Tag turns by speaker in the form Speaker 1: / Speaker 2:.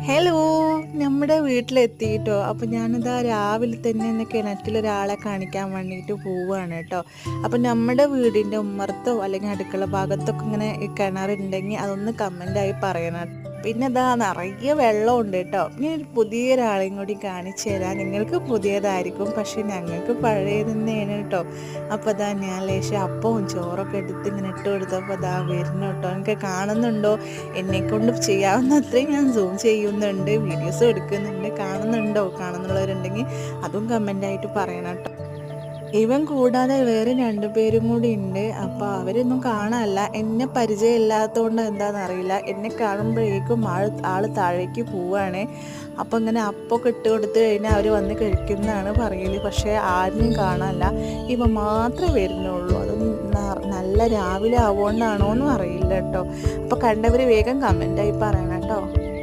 Speaker 1: Hello, നമ്മുടെ വീട്ടിലെത്തിയിട്ടോ. അപ്പോൾ ഞാനിതാ രാവിലെ തന്നെ ഒന്ന് കിണറ്റിലൊരാളെ കാണിക്കാൻ വേണ്ടിയിട്ട് പോവുകയാണ് കേട്ടോ. അപ്പോൾ നമ്മുടെ വീടിൻ്റെ ഉമ്മറത്തോ അല്ലെങ്കിൽ അടുക്കള ഭാഗത്തൊക്കെ ഇങ്ങനെ ഈ കിണറുണ്ടെങ്കിൽ അതൊന്ന് കമൻ്റായി പറയണം. പിന്നെ ഇതാ നിറയെ വെള്ളമുണ്ട് കേട്ടോ. ഇനി ഒരു പുതിയൊരാളെയും കൂടി കാണിച്ചു തരാം. നിങ്ങൾക്ക് പുതിയതായിരിക്കും, പക്ഷെ ഞങ്ങൾക്ക് പഴയത് തന്നെയാണ് കേട്ടോ. അപ്പോൾ ഇതാ ഞാൻ ലേശം അപ്പവും ചോറൊക്കെ എടുത്ത് ഇങ്ങനെ ഇട്ട് കൊടുത്തപ്പോൾ ഇതാ വരുന്നു കേട്ടോ. എനിക്ക് കാണുന്നുണ്ടോ? എന്നെക്കൊണ്ട് ചെയ്യാവുന്ന അത്രയും ഞാൻ സൂം ചെയ്യുന്നുണ്ട്, വീഡിയോസും എടുക്കുന്നുണ്ട്. കാണുന്നുണ്ടോ? കാണുന്നുള്ളവരുണ്ടെങ്കിൽ അതും കമൻ്റായിട്ട് പറയണം കേട്ടോ. ഇവൻ കൂടാതെ വേറെ 2 പേരും കൂടി ഉണ്ട്. അപ്പോൾ അവരൊന്നും കാണാനല്ല, എന്നെ പരിചയമില്ലാത്തതുകൊണ്ട് എന്താണെന്നറിയില്ല, എന്നെ കാണുമ്പോഴേക്കും ആൾ താഴേക്ക് പോവുകയാണ്. അപ്പോൾ ഇങ്ങനെ അപ്പമൊക്കെ ഇട്ട് കൊടുത്തു കഴിഞ്ഞാൽ അവർ വന്ന് കഴിക്കുന്നതാണ് പറയൽ. പക്ഷേ ആരും കാണാനല്ല, ഇവ മാത്രമേ വരുന്നുള്ളൂ. അത് നല്ല രാവിലെ ആവുകൊണ്ടാണോ എന്നും അറിയില്ല കേട്ടോ. അപ്പോൾ കണ്ടവർ വേഗം കമൻ്റായി പറയണം കേട്ടോ.